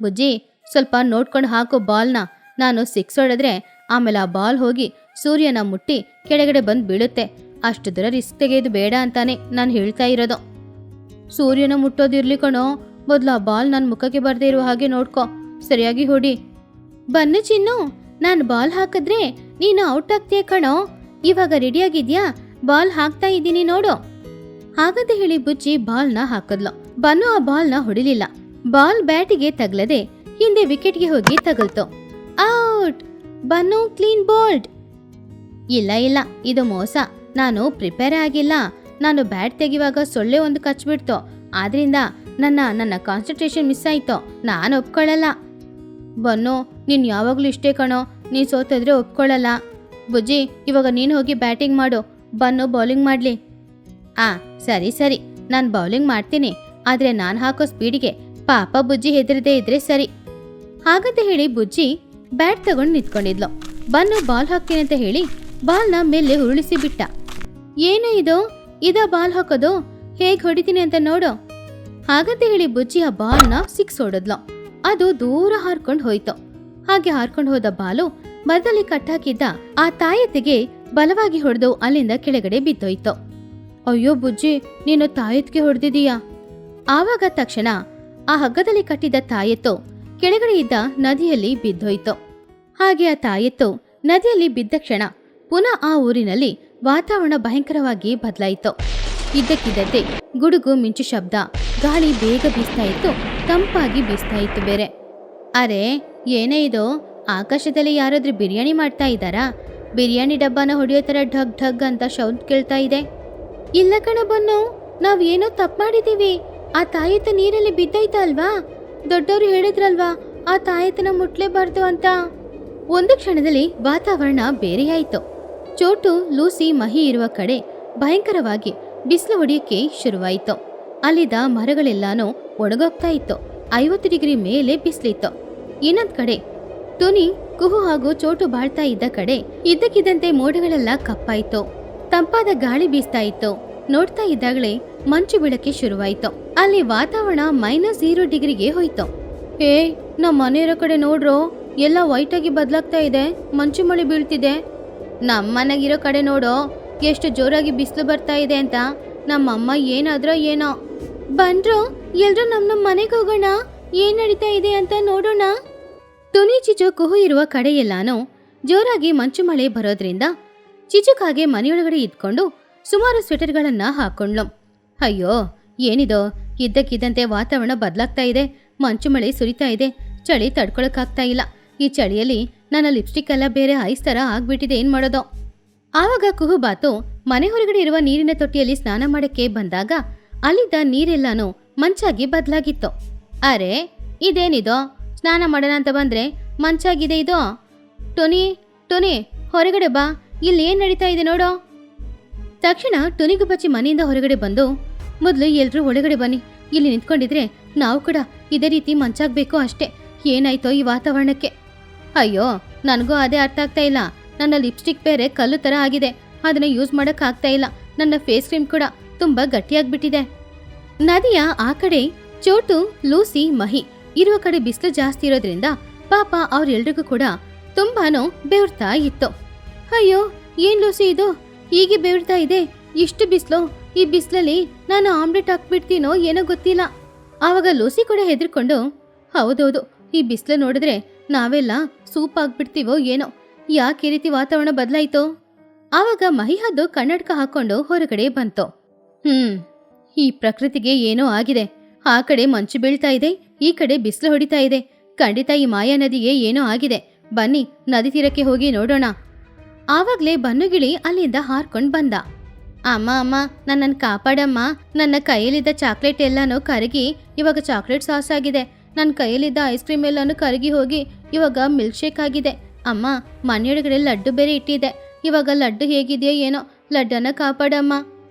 ಬುಜ್ಜಿ ಸ್ವಲ್ಪ ನೋಡ್ಕೊಂಡು ಹಾಕೋ ಬಾಲ್ನ, ನಾನು 6 ಹೊಡೆದ್ರೆ ಆಮೇಲೆ ಆ ಬಾಲ್ ಹೋಗಿ ಸೂರ್ಯನ ಮುಟ್ಟಿ ಕೆಳಗಡೆ ಬಂದು ಬೀಳುತ್ತೆ. ಅಷ್ಟು ದೂರ ರಿಸ್ಕ್ ತೆಗೆಯೋದು ಬೇಡ ಅಂತಾನೆ ನಾನು ಹೇಳ್ತಾ ಇರೋದು. ಸೂರ್ಯನ ಮುಟ್ಟೋದಿರ್ಲಿ ಕಣೋ, ಮೊದ್ಲು ಆ ಬಾಲ್ ನನ್ನ ಮುಖಕ್ಕೆ ಬರ್ದೇ ಇರುವ ಹಾಗೆ ನೋಡ್ಕೊ, ಸರಿಯಾಗಿ ಹೊಡಿ. ಬನ್ನು ಚಿನ್ನು, ನಾನು ಬಾಲ್ ಹಾಕಿದ್ರೆ ನೀನು ಔಟ್ ಆಗ್ತೀಯ ಕಣೋ. ಇವಾಗ ರೆಡಿಯಾಗಿದ್ಯಾ? ಬಾಲ್ ಹಾಕ್ತಾ ಇದ್ದೀನಿ ನೋಡು. ಹಾಗಂತ ಹೇಳಿ ಬುಜ್ಜಿ ಬಾಲ್ನ ಹಾಕಿದ್ಲು. ಬನ್ನು ಆ ಬಾಲ್ನ ಹೊಡಿಲಿಲ್ಲ. ಬಾಲ್ ಬ್ಯಾಟಿಗೆ ತಗ್ಲದೆ ಹಿಂದೆ ವಿಕೆಟ್ಗೆ ಹೋಗಿ ತಗಲ್ತು. ಔಟ್! Bun clean bold. ಇಲ್ಲ, ಇದು ಮೋಸ. ನಾನು ಪ್ರಿಪೇರ್ ಆಗಿಲ್ಲ. ನಾನು ಬ್ಯಾಟ್ ತೆಗಿವಾಗ ಸೊಳ್ಳೆ ಒಂದು ಕಚ್ಬಿಡ್ತು. ಆದ್ರಿಂದ ನನ್ನ ಕಾನ್ಸಂಟ್ರೇಷನ್ ಮಿಸ್ ಆಯ್ತು. ನಾನು ಒಪ್ಕೊಳ್ಳಲ್ಲ. ಬನ್ನು, ನೀನ್ ಯಾವಾಗ್ಲೂ ಇಷ್ಟೇ ಕಣೋ, ನೀನ್ ಸೋತಿದ್ರೆ ಒಪ್ಕೊಳ್ಳಲ್ಲ. ಬುಜ್ಜಿ, ಇವಾಗ ನೀನು ಹೋಗಿ ಬ್ಯಾಟಿಂಗ್ ಮಾಡು, ಬನ್ನು ಬೌಲಿಂಗ್ ಮಾಡ್ಲಿ. ಸರಿ, ನಾನು ಬೌಲಿಂಗ್ ಮಾಡ್ತೀನಿ. ಆದ್ರೆ ನಾನು ಹಾಕೋ ಸ್ಪೀಡಿಗೆ ಪಾಪ ಬುಜ್ಜಿ ಹೆದರದೇ ಇದ್ರೆ ಸರಿ. ಹಾಗಂತ ಹೇಳಿ ಬುಜ್ಜಿ ಬ್ಯಾಟ್ ತಗೊಂಡು ನಿಂತ್ಕೊಂಡಿದ್ಲು. ಬನ್ನು ಬಾಲ್ ಹಾಕ್ತೀನಿ ಅಂತ ಹೇಳಿ ಬಾಲ್ನ ಮೇಲೆ ಉರುಳಿಸಿ ಬಿಟ್ಟ. ಏನು ಇದು? ಇದ ಬಾಲ್ ಹಾಕೋದು? ಹೇಗ್ ಹೊಡಿತೀನಿ ಅಂತ ನೋಡು. ಹಾಗಂತ ಹೇಳಿ ಬುಜ್ಜಿ ಆ ಬಾಲ್ನ 6 ಹೊಡೆದ್ಲು. ಅದು ದೂರ ಹಾರ್ಕೊಂಡು ಹೋಯ್ತು. ಹಾಗೆ ಹಾರ್ಕೊಂಡು ಹೋದ ಬಾಲು ಮರದಲ್ಲಿ ಕಟ್ಟಾಕಿದ್ದ ಆ ತಾಯತ್ತಿಗೆ ಬಲವಾಗಿ ಹೊಡೆದು ಅಲ್ಲಿಂದ ಕೆಳಗಡೆ ಬಿದ್ದೋಯ್ತು. ಅಯ್ಯೋ ಬುಜ್ಜಿ, ನೀನು ತಾಯತ್ಗೆ ಹೊಡೆದಿದೀಯಾ? ಆವಾಗ ತಕ್ಷಣ ಆ ಹಗ್ಗದಲ್ಲಿ ಕಟ್ಟಿದ್ದ ತಾಯತ್ತು ಕೆಳಗಡೆ ಇದ್ದ ನದಿಯಲ್ಲಿ ಬಿದ್ದೋಯ್ತು. ಹಾಗೆ ಆ ತಾಯತ್ತು ನದಿಯಲ್ಲಿ ಬಿದ್ದ ಕ್ಷಣ ಪುನಃ ಆ ಊರಿನಲ್ಲಿ ವಾತಾವರಣ ಭಯಂಕರವಾಗಿ ಬದಲಾಯಿತು. ಇದ್ದಕ್ಕಿದ್ದಂತೆ ಗುಡುಗು ಮಿಂಚು ಶಬ್ದ, ಗಾಳಿ ಬೇಗ ಬೀಸ್ತಾ ಇತ್ತು, ತಂಪಾಗಿ ಬೀಸ್ತಾ ಇತ್ತು ಬೇರೆ. ಅರೆ, ಏನೇ ಇದು? ಆಕಾಶದಲ್ಲಿ ಯಾರಾದ್ರೂ ಬಿರಿಯಾನಿ ಮಾಡ್ತಾ ಇದ್ದಾರಾ? ಬಿರಿಯಾನಿ ಡಬ್ಬನ ಹೊಡೆಯೋ ತರ ಢಗ್ ಢಗ್ ಅಂತ ಶೌಂಡ್ ಕೇಳ್ತಾ ಇದೆ. ಇಲ್ಲ ಕಣ ಬನ್ನು, ನಾವ್ ಏನೋ ತಪ್ಪು ಮಾಡಿದೀವಿ. ಆ ತಾಯತ್ತ ನೀರಲ್ಲಿ ಬಿದ್ದೋಯ್ತಾ ಅಲ್ವಾ? ದೊಡ್ಡವರು ಹೇಳಿದ್ರಲ್ವಾ ಆ ತಾಯತ್ತನ ಮುಟ್ಲೇಬಾರ್ದು ಅಂತ. ಒಂದು ಕ್ಷಣದಲ್ಲಿ ವಾತಾವರಣ ಬೇರೆಯಾಯಿತು. ಚೋಟು, ಲೂಸಿ, ಮಹಿ ಇರುವ ಕಡೆ ಭಯಂಕರವಾಗಿ ಬಿಸಿಲು ಹೊಡೆಯಕ್ಕೆ ಶುರುವಾಯಿತು. ಅಲ್ಲಿದ್ದ ಮರಗಳೆಲ್ಲಾನು ಒಣಗೋಗ್ತಾ ಇತ್ತು. 50 ಡಿಗ್ರಿ ಮೇಲೆ ಬಿಸಿಲಿತ್ತು. ಇನ್ನೊಂದ್ ಕಡೆ ತುನಿ, ಕುಹು ಹಾಗೂ ಚೋಟು ಬಾಳ್ತಾ ಇದ್ದ ಕಡೆ ಇದ್ದಕ್ಕಿದ್ದಂತೆ ಮೋಡಗಳೆಲ್ಲ ಕಪ್ಪಾಯಿತು. ತಂಪಾದ ಗಾಳಿ ಬೀಸ್ತಾ ಇತ್ತು. ನೋಡ್ತಾ ಇದ್ದಾಗಲೇ ಮಂಚು ಬೀಳಕ್ಕೆ ಶುರುವಾಯಿತು. ಅಲ್ಲಿ ವಾತಾವರಣ -0 ಡಿಗ್ರಿಗೆ ಹೋಯ್ತು. ನಮ್ಮ ಮನೆಯವರ ಕಡೆ ನೋಡ್ರೋ, ಎಲ್ಲ ವೈಟ್ ಆಗಿ ಬದಲಾಗ್ತಾ ಇದೆ, ಮಂಚು ಮಳೆ ಬೀಳ್ತಿದೆ. ನಮ್ಮನೆಗಿರೋ ಕಡೆ ನೋಡೋ, ಎಷ್ಟು ಜೋರಾಗಿ ಬಿಸಿಲು ಬರ್ತಾ ಇದೆ ಅಂತ. ನಮ್ಮಮ್ಮ ಏನಾದ್ರೋ ಏನೋ. ಬಂದ್ರೋ, ಎಲ್ರೂ ನಮ್ಮ ಮನೆಗೆ ಹೋಗೋಣ, ಏನ್ ನಡೀತಾ ಇದೆ ಅಂತ ನೋಡೋಣ. ತುನಿ, ಚಿಚು, ಕುಹು ಇರುವ ಕಡೆ ಎಲ್ಲಾನು ಜೋರಾಗಿ ಮಂಚು ಮಳೆ ಬರೋದ್ರಿಂದ ಚಿಚುಕಾಗೆ ಮನೆಯೊಳಗಡೆ ಇದ್ಕೊಂಡು ಸುಮಾರು ಸ್ವೆಟರ್ಗಳನ್ನ ಹಾಕೊಂಡ್ಲು. ಅಯ್ಯೋ, ಏನಿದೋ, ಇದ್ದಕ್ಕಿದ್ದಂತೆ ವಾತಾವರಣ ಬದಲಾಗ್ತಾ ಇದೆ, ಮಂಚು ಮಳೆ ಸುರಿತಾ ಇದೆ, ಚಳಿ ತಡ್ಕೊಳಕ್ಕಾಗ್ತಾ ಇಲ್ಲ. ಈ ಚಳಿಯಲ್ಲಿ ನನ್ನ ಲಿಪ್ಸ್ಟಿಕ್ ಎಲ್ಲ ಬೇರೆ ಐಸ್ ತರ ಆಗ್ಬಿಟ್ಟಿದೆ, ಏನ್ ಮಾಡೋದು? ಆವಾಗ ಕುಹುಬಾತು ಮನೆ ಹೊರಗಡೆ ಇರುವ ನೀರಿನ ತೊಟ್ಟಿಯಲ್ಲಿ ಸ್ನಾನ ಮಾಡಕ್ಕೆ ಬಂದಾಗ ಅಲ್ಲಿದ್ದ ನೀರೆಲ್ಲಾನು ಮಂಚಾಗಿ ಬದಲಾಗಿತ್ತು. ಅರೆ, ಇದೇನಿದೋ? ಸ್ನಾನ ಮಾಡೋಣ ಅಂತ ಬಂದ್ರೆ ಮಂಚಾಗಿದೆ ಇದು. ಟುನಿ, ಹೊರಗಡೆ ಬಾ, ಇಲ್ಲಿ ಏನ್ ನಡೀತಾ ಇದೆ ನೋಡೋ. ತಕ್ಷಣ ಟುನಿಗುಬ್ಬಚ್ಚಿ ಮನೆಯಿಂದ ಹೊರಗಡೆ ಬಂದು, ಮೊದಲು ಎಲ್ರೂ ಒಳಗಡೆ ಬನ್ನಿ, ಇಲ್ಲಿ ನಿಂತ್ಕೊಂಡಿದ್ರೆ ನಾವು ಕೂಡ ಇದೇ ರೀತಿ ಮಂಚಾಗ್ಬೇಕು ಅಷ್ಟೇ. ಏನಾಯ್ತೋ ಈ ವಾತಾವರಣಕ್ಕೆ? ಅಯ್ಯೋ, ನನಗೂ ಅದೇ ಅರ್ಥ ಆಗ್ತಾ ಇಲ್ಲ. ನನ್ನ ಲಿಪ್ಸ್ಟಿಕ್ ಬೇರೆ ಕಲ್ಲು ತರ ಆಗಿದೆ, ಅದನ್ನ ಯೂಸ್ ಮಾಡಕ್ ಆಗ್ತಾ ಇಲ್ಲ. ನನ್ನ ಫೇಸ್ ಕ್ರೀಮ್ ಕೂಡ ತುಂಬಾ ಗಟ್ಟಿಯಾಗ್ಬಿಟ್ಟಿದೆ. ನದಿಯ ಆ ಕಡೆ ಚೋಟು, ಲೂಸಿ, ಮಹಿ ಇರುವ ಕಡೆ ಬಿಸಿಲು ಜಾಸ್ತಿ ಇರೋದ್ರಿಂದ ಪಾಪ ಅವ್ರೆಲ್ರಿಗೂ ಕೂಡ ತುಂಬಾನು ಬೆವರ್ತಾ ಇತ್ತು. ಅಯ್ಯೋ, ಏನ್ ಲೂಸಿ ಇದು ಹೀಗೆ ಬೆವರ್ತಾ ಇದೆ? ಇಷ್ಟು ಬಿಸಿಲು, ಈ ಬಿಸಿಲಲ್ಲಿ ನಾನು ಆಮ್ಲೆಟ್ ಹಾಕ್ಬಿಡ್ತೀನೋ ಏನೋ ಗೊತ್ತಿಲ್ಲ. ಆವಾಗ ಲೂಸಿ ಕೂಡ ಹೆದರ್ಕೊಂಡು, ಹೌದೌದು, ಈ ಬಿಸಿಲು ನೋಡಿದ್ರೆ ನಾವೆಲ್ಲ ಸೂಪ್ ಆಗ್ಬಿಡ್ತೀವೋ ಏನೋ, ಯಾಕೆ ಈ ರೀತಿ ವಾತಾವರಣ ಬದಲಾಯ್ತೋ? ಆವಾಗ ಮಹಿಹದ್ದು ಕನ್ನಡಕ ಹಾಕೊಂಡು ಹೊರಗಡೆ ಬಂತು. ಈ ಪ್ರಕೃತಿಗೆ ಏನೋ ಆಗಿದೆ. ಆ ಕಡೆ ಮಂಚು ಬೀಳ್ತಾ ಇದೆ, ಈ ಕಡೆ ಬಿಸಿಲು ಹೊಡಿತಾ ಇದೆ. ಖಂಡಿತ ಈ ಮಾಯಾ ನದಿಗೆ ಏನೋ ಆಗಿದೆ. ಬನ್ನಿ ನದಿ ತೀರಕ್ಕೆ ಹೋಗಿ ನೋಡೋಣ. ಆವಾಗ್ಲೇ ಬನ್ನುಗಿಳಿ ಅಲ್ಲಿಂದ ಹಾರ್ಕೊಂಡ್ ಬಂದ. ಅಮ್ಮ ಅಮ್ಮ, ನನ್ನನ್ನು ಕಾಪಾಡಮ್ಮ. ನನ್ನ ಕೈಯಲ್ಲಿದ್ದ ಚಾಕ್ಲೇಟ್ ಎಲ್ಲಾನು ಕರಗಿ ಇವಾಗ ಚಾಕ್ಲೇಟ್ ಸಾಸ್ ಆಗಿದೆ. ನನ್ನ ಕೈಯಲ್ಲಿದ್ದ ಐಸ್ ಕ್ರೀಮ್ ಎಲ್ಲಾನು ಕರಗಿ ಹೋಗಿ ಇವಾಗ ಮಿಲ್ಕ್ ಶೇಕ್ ಆಗಿದೆ. ಅಮ್ಮ, ಮನೆಯೊಳಗಡೆ ಲಡ್ಡು ಬೇರೆ ಇಟ್ಟಿದೆ. ಇವಾಗ ಲಡ್ಡು ಹೇಗಿದೆಯೋ ಏನೋ, ಲಡ್ಡನ್ನ ಕಾಪಾಡಮ್ಮ.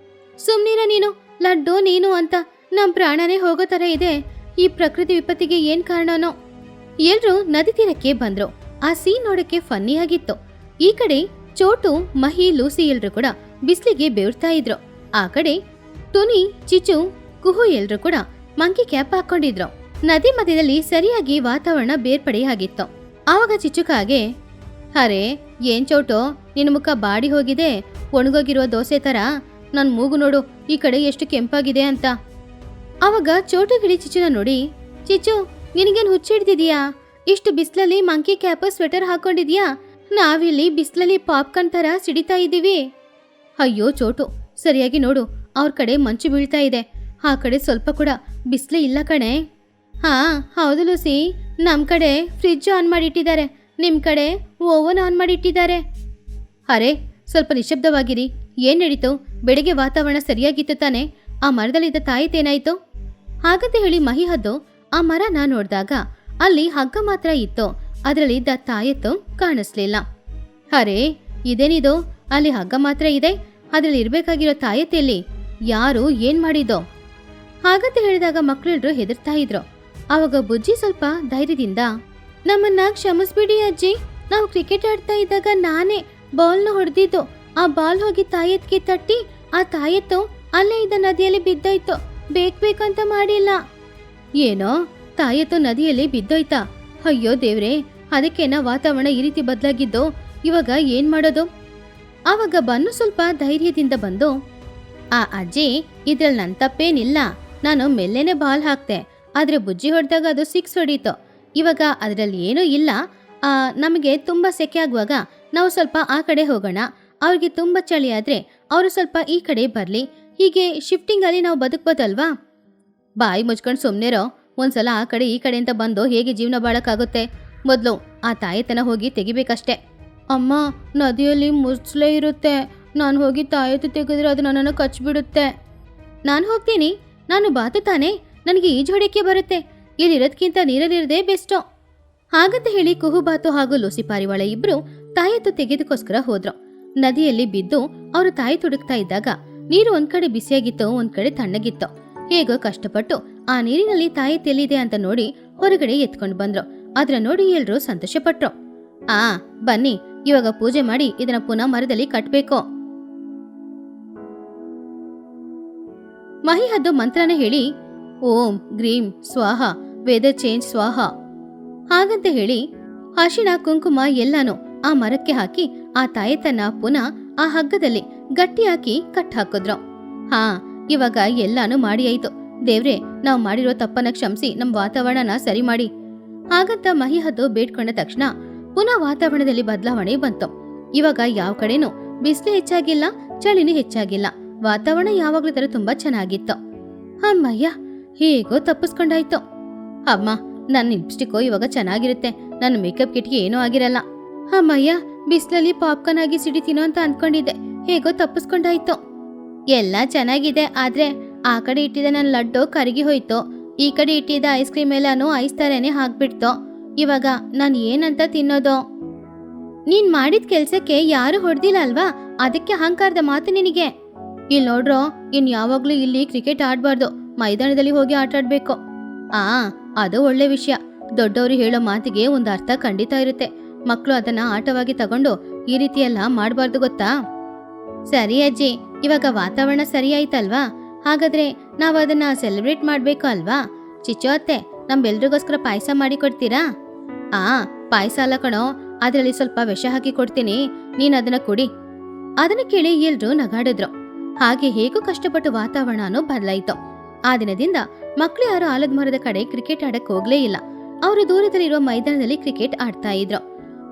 ಸುಮ್ನಿರ ನೀನು, ಲಡ್ಡು ನೀನು ಅಂತ ನಮ್ಮ ಪ್ರಾಣನೇ ಹೋಗೋ ಥರ ಇದೆ. ಈ ಪ್ರಕೃತಿ ವಿಪತ್ತಿಗೆ ಏನ್ ಕಾರಣನೋ? ಎಲ್ರೂ ನದಿ ತೀರಕ್ಕೆ ಬಂದ್ರು. ಆ ಸೀನ್ ನೋಡಕ್ಕೆ ಫನ್ನಿ ಆಗಿತ್ತು. ಈ ಕಡೆ ಚೋಟು, ಮಹಿ, ಲೂಸಿ ಎಲ್ರು ಕೂಡ ಬಿಸ್ಲಿಗೆ ಬೆವರ್ತಾ ಇದ್ರು. ಆ ಕಡೆ ಟುನಿ, ಚಿಚು, ಕುಹು ಎಲ್ರು ಕೂಡ ಮಂಕಿ ಕ್ಯಾಪ್ ಹಾಕೊಂಡಿದ್ರು. ನದಿ ಮಧ್ಯದಲ್ಲಿ ಸರಿಯಾಗಿ ವಾತಾವರಣ ಬೇರ್ಪಡೆಯಾಗಿತ್ತು. ಆವಾಗ ಚಿಚುಕಾಗೆ, ಅರೆ ಏನ್ ಚೋಟು, ನಿನ್ನ ಮುಖ ಬಾಡಿ ಹೋಗಿದೆ, ಒಣಗೋಗಿರುವ ದೋಸೆ ತರ. ನನ್ ಮೂಗು ನೋಡು ಈ ಕಡೆ ಎಷ್ಟು ಕೆಂಪಾಗಿದೆ ಅಂತ. ಆವಾಗ ಚೋಟುಗಿಳಿ ಚಿಚುನ ನೋಡಿ, ಚಿಚು ನಿನಗೇನು ಹುಚ್ಚಿಡ್ದಿದ್ಯಾ? ಇಷ್ಟು ಬಿಸಿಲಲ್ಲಿ ಮಂಕಿ ಕ್ಯಾಪ್, ಸ್ವೆಟರ್ ಹಾಕೊಂಡಿದ್ಯಾ? ನಾವಿಲ್ಲಿ ಬಿಸಿಲಲ್ಲಿ ಪಾಪ್ಕಾರ್ನ್ ತರ ಸಿಡಿತಾ ಇದ್ದೀವಿ. ಅಯ್ಯೋ ಚೋಟು, ಸರಿಯಾಗಿ ನೋಡು, ಅವ್ರ ಕಡೆ ಮಂಚು ಬೀಳ್ತಾ ಇದೆ, ಆ ಕಡೆ ಸ್ವಲ್ಪ ಕೂಡ ಬಿಸಿಲೇ ಇಲ್ಲ ಕಣೆ. ಹಾ ಹೌದು ಲೂಸಿ, ನಮ್ಮ ಕಡೆ ಫ್ರಿಡ್ಜ್ ಆನ್ ಮಾಡಿಟ್ಟಿದ್ದಾರೆ, ನಿಮ್ಮ ಕಡೆ ಓವನ್ ಆನ್ ಮಾಡಿಟ್ಟಿದ್ದಾರೆ. ಅರೆ ಸ್ವಲ್ಪ ನಿಶಬ್ದವಾಗಿರಿ. ಏನ್ ನಡೀತು? ಬೆಳಿಗ್ಗೆ ವಾತಾವರಣ ಸರಿಯಾಗಿತ್ತು ತಾನೆ? ಆ ಮರದಲ್ಲಿದ್ದ ತಾಯಿತೇನಾಯ್ತು? ಹಾಗಂತ ಹೇಳಿ ಮಹಿಹದ್ದು ಆ ಮರನ ನೋಡಿದಾಗ ಅಲ್ಲಿ ಹಗ್ಗ ಮಾತ್ರ ಇತ್ತು, ಅದರಲ್ಲಿದ್ದ ತಾಯತ್ತು ಕಾಣಿಸ್ಲಿಲ್ಲ. ಅರೆ ಇದೇನಿದು, ಅಲ್ಲಿ ಹಗ್ಗ ಮಾತ್ರ ಇದೆ, ಅದ್ರಲ್ಲಿ ಇರ್ಬೇಕಾಗಿರೋ ತಾಯತ್ತೆಲ್ಲಿ? ಯಾರು ಏನ್ ಮಾಡಿದೋ? ಹಾಗಂತ ಹೇಳಿದಾಗ ಮಕ್ಕಳೆಲ್ಲರೂ ಹೆದರ್ತಾ ಇದ್ರು. ಆವಾಗ ಬುಜ್ಜಿ ಸ್ವಲ್ಪ ಧೈರ್ಯದಿಂದ, ನಮ್ಮನ್ನ ಕ್ಷಮಿಸ್ಬಿಡಿ ಅಜ್ಜಿ, ನಾವು ಕ್ರಿಕೆಟ್ ಆಡ್ತಾ ಇದ್ದಾಗ ನಾನೇ ಬಾಲ್ನ ಹೊಡೆದಿದ್ದು. ಆ ಬಾಲ್ ಹೋಗಿ ತಾಯತ್ಗೆ ತಟ್ಟಿ ಆ ತಾಯತ್ತು ಅಲ್ಲೇ ಇದ್ದ ನದಿಯಲ್ಲಿ ಬಿದ್ದೋಯ್ತು, ಬೇಕಂತ ಮಾಡಿಲ್ಲ. ಏನೋ ತಾಯತ್ತು ನದಿಯಲ್ಲಿ ಬಿದ್ದೋಯ್ತಾ? ಅಯ್ಯೋ ದೇವ್ರೆ, ಅದಕ್ಕೇನ ವಾತಾವರಣ ಈ ರೀತಿ ಬದಲಾಗಿದ್ದು? ಇವಾಗ ಏನ್ ಮಾಡೋದು? ಆವಾಗ ಬನ್ನು ಸ್ವಲ್ಪ ಧೈರ್ಯದಿಂದ ಬಂದು, ಆ ಅಜ್ಜಿ ಇದ್ರಲ್ಲಿ ನನ್ನ ತಪ್ಪೇನಿಲ್ಲ, ನಾನು ಮೆಲ್ಲೆನೆ ಬಾಲ್ ಹಾಕ್ತೆ, ಆದ್ರೆ ಬುಜ್ಜಿ ಹೊಡೆದಾಗ ಅದು 6 ಹೊಡೀತು. ಇವಾಗ ಅದರಲ್ಲಿ ಏನೂ ಇಲ್ಲ. ನಮಗೆ ತುಂಬ ಸೆಕೆ ಆಗುವಾಗ ನಾವು ಸ್ವಲ್ಪ ಆ ಕಡೆ ಹೋಗೋಣ, ಅವ್ರಿಗೆ ತುಂಬ ಚಳಿ ಆದರೆ ಅವರು ಸ್ವಲ್ಪ ಈ ಕಡೆ ಬರಲಿ, ಹೀಗೆ ಶಿಫ್ಟಿಂಗಲ್ಲಿ ನಾವು ಬದುಕ್ಬೋದಲ್ವಾ? ಬಾಯಿ ಮುಚ್ಕೊಂಡು ಸುಮ್ಮನೆರೋ, ಒಂದ್ಸಲ ಆ ಕಡೆ ಈ ಕಡೆ ಅಂತ ಬಂದು ಹೇಗೆ ಜೀವನ ಬಾಳಕ್ಕಾಗುತ್ತೆ? ಮೊದಲು ಆ ತಾಯತನ ಹೋಗಿ ತೆಗಿಬೇಕಷ್ಟೆ. ಅಮ್ಮ, ನದಿಯಲ್ಲಿ ಮುಚ್ಚಲೇ ಇರುತ್ತೆ, ನಾನು ಹೋಗಿ ತಾಯತ್ತು ತೆಗೆದ್ರೆ ಅದು ನನ್ನನ್ನು ಕಚ್ಚಿಬಿಡುತ್ತೆ. ನಾನು ಹೋಗ್ತೀನಿ, ನಾನು ಬಾತು ತಾನೆ, ನನಗೆ ಈಜು ಹೊಡಿಕೆ ಬರುತ್ತೆ, ಇಲ್ಲಿರೋದಕ್ಕಿಂತ ನೀರಲ್ಲಿರೋದೇ ಬೆಸ್ಟು. ಹಾಗಂತ ಹೇಳಿ ಕುಹುಬಾತು ಹಾಗೂ ಲೂಸಿ ಪಾರಿವಾಳ ಇಬ್ರು ತಾಯತ್ತು ತೆಗೆದಕ್ಕೋಸ್ಕರ ಹೋದ್ರು. ನದಿಯಲ್ಲಿ ಬಿದ್ದು ಅವರು ತಾಯಿ ತುಡುಕ್ತಾ ಇದ್ದಾಗ ನೀರು ಒಂದ್ ಕಡೆ ಬಿಸಿಯಾಗಿತ್ತು, ಒಂದ್ ಕಡೆ ತಣ್ಣಗಿತ್ತು. ಹೇಗೋ ಕಷ್ಟಪಟ್ಟು ಆ ನೀರಿನಲ್ಲಿ ತಾಯತ್ತು ಎಲ್ಲಿದೆ ಅಂತ ನೋಡಿ ಹೊರಗಡೆ ಎತ್ಕೊಂಡು ಬಂದ್ರು. ಅದ್ರ ನೋಡಿ ಎಲ್ರೂ ಸಂತೋಷ ಪಟ್ರು. ಬನ್ನಿ, ಇವಾಗ ಪೂಜೆ ಮಾಡಿ ಇದನ್ನ ಪುನಃ ಮರದಲ್ಲಿ ಕಟ್ಬೇಕು. ಮಹಿಹದ್ದು ಮಂತ್ರನ ಹೇಳಿ, ಓಂ ಗ್ರೀಂ ಸ್ವಾಹ, ವೆದರ್ ಚೇಂಜ್ ಸ್ವಾಹ ಹಾಗಂತ ಹೇಳಿ ಅರಿಶಿಣ ಕುಂಕುಮ ಎಲ್ಲಾನು ಆ ಮರಕ್ಕೆ ಹಾಕಿ ಆ ತಾಯತನ್ನ ಪುನಃ ಆ ಹಗ್ಗದಲ್ಲಿ ಗಟ್ಟಿ ಹಾಕಿ ಕಟ್ ಹಾಕಿದ್ರು. ಇವಾಗ ಎಲ್ಲಾನು ಮಾಡಿ ಆಯ್ತು. ದೇವ್ರೆ, ನಾವು ಮಾಡಿರೋ ತಪ್ಪನ್ನ ಕ್ಷಮಿಸಿ ನಮ್ ವಾತಾವರಣನ ಸರಿ ಮಾಡಿ. ಹಾಗಂತ ಮಹಿಹದ್ದು ಬೇಡ್ಕೊಂಡ ತಕ್ಷಣ ಪುನಃ ವಾತಾವರಣದಲ್ಲಿ ಬದಲಾವಣೆ ಬಂತು. ಇವಾಗ ಯಾವ ಕಡೆನೂ ಬಿಸಿಲು ಹೆಚ್ಚಾಗಿಲ್ಲ, ಚಳಿನೂ ಹೆಚ್ಚಾಗಿಲ್ಲ. ವಾತಾವರಣ ಯಾವಾಗ್ಲೂ ತರ ತುಂಬಾ ಚೆನ್ನಾಗಿತ್ತು. ಅಮ್ಮಯ್ಯ, ಹೇಗೋ ತಪ್ಪಿಸ್ಕೊಂಡಾಯ್ತು. ಅಮ್ಮ, ನನ್ನ ಲಿಪ್ಸ್ಟಿಕ್ಕು ಇವಾಗ ಚೆನ್ನಾಗಿರುತ್ತೆ, ನನ್ನ ಮೇಕಪ್ ಕಿಟ್ಗೆ ಏನೂ ಆಗಿರಲ್ಲ. ಅಮ್ಮಯ್ಯ, ಬಿಸಿಲಲ್ಲಿ ಪಾಪ್ಕಾರ್ನ್ ಆಗಿ ಸಿಡಿತೀನೋ ಅಂತ ಅಂದ್ಕೊಂಡಿದ್ದೆ, ಹೇಗೋ ತಪ್ಪಿಸ್ಕೊಂಡಾಯ್ತು. ಎಲ್ಲ ಚೆನ್ನಾಗಿದೆ, ಆದ್ರೆ ಆ ಕಡೆ ಇಟ್ಟಿದ್ದ ನನ್ನ ಲಡ್ಡು ಕರಗಿ ಹೋಯ್ತು, ಈ ಕಡೆ ಇಟ್ಟಿದ್ದ ಐಸ್ ಕ್ರೀಮ್ ಎಲ್ಲಾನು ಐಸ್ ತರನೇ ಹಾಕ್ಬಿಡ್ತು. ಇವಾಗ ನಾನು ಏನಂತ ತಿನ್ನೋದು? ನೀನ್ ಮಾಡಿದ ಕೆಲ್ಸಕ್ಕೆ ಯಾರು ಹೊಡೆದಿಲ್ಲ ಅಲ್ವಾ, ಅದಕ್ಕೆ ಅಹಂಕಾರದ ಮಾತು ನಿನಗೆ. ಇಲ್ಲಿ ನೋಡ್ರೋ, ಇನ್ ಯಾವಾಗ್ಲೂ ಇಲ್ಲಿ ಕ್ರಿಕೆಟ್ ಆಡ್ಬಾರ್ದು, ಮೈದಾನದಲ್ಲಿ ಹೋಗಿ ಆಟ ಆಡ್ಬೇಕು. ಅದು ಒಳ್ಳೆ ವಿಷಯ. ದೊಡ್ಡವರು ಹೇಳೋ ಮಾತಿಗೆ ಒಂದು ಅರ್ಥ ಖಂಡಿತ ಇರುತ್ತೆ. ಮಕ್ಕಳು ಅದನ್ನ ಆಟವಾಗಿ ತಗೊಂಡು ಈ ರೀತಿ ಎಲ್ಲ ಮಾಡಬಾರ್ದು ಗೊತ್ತಾ? ಸರಿ ಅಜ್ಜಿ, ಇವಾಗ ವಾತಾವರಣ ಸರಿ ಆಯ್ತಲ್ವಾ? ಹಾಗಾದ್ರೆ ನಾವು ಅದನ್ನ ಸೆಲೆಬ್ರೇಟ್ ಮಾಡ್ಬೇಕು ಅಲ್ವಾ? ಚಿಚ್ಚು ಅತ್ತೆ, ನಮ್ಮೆಲ್ರಿಗೋಸ್ಕರ ಪಾಯಸ ಮಾಡಿ ಕೊಡ್ತೀರಾ? ಪಾಯಸ ಅಲ್ಲ ಕಣೋ, ಅದರಲ್ಲಿ ಸ್ವಲ್ಪ ವಿಷ ಹಾಕಿ ಕೊಡ್ತೀನಿ, ನೀನ್ ಅದನ್ನ ಕುಡಿ. ಅದನ್ನ ಕೇಳಿ ಎಲ್ರೂ ನಗಾಡಿದ್ರು. ಹಾಗೆ ಹೇಗೂ ಕಷ್ಟಪಟ್ಟು ವಾತಾವರಣನೂ ಬದಲಾಯಿತು. ಆ ದಿನದಿಂದ ಮಕ್ಳು ಯಾರು ಆಲದ ಮರದ ಕಡೆ ಕ್ರಿಕೆಟ್ ಆಡಕ್ ಹೋಗ್ಲೇ ಇಲ್ಲ. ಅವರು ದೂರದಲ್ಲಿರುವ ಮೈದಾನದಲ್ಲಿ ಕ್ರಿಕೆಟ್ ಆಡ್ತಾ ಇದ್ರು.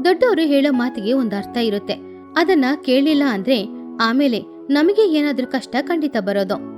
ದೊಡ್ಡವರು ಹೇಳೋ ಮಾತಿಗೆ ಒಂದು ಅರ್ಥ ಇರುತ್ತೆ, ಅದನ್ನ ಕೇಳಲಿಲ್ಲ ಅಂದ್ರೆ ಆಮೇಲೆ ನಮಗೆ ಏನಾದ್ರೂ ಕಷ್ಟ ಖಂಡಿತ ಬರೋದು.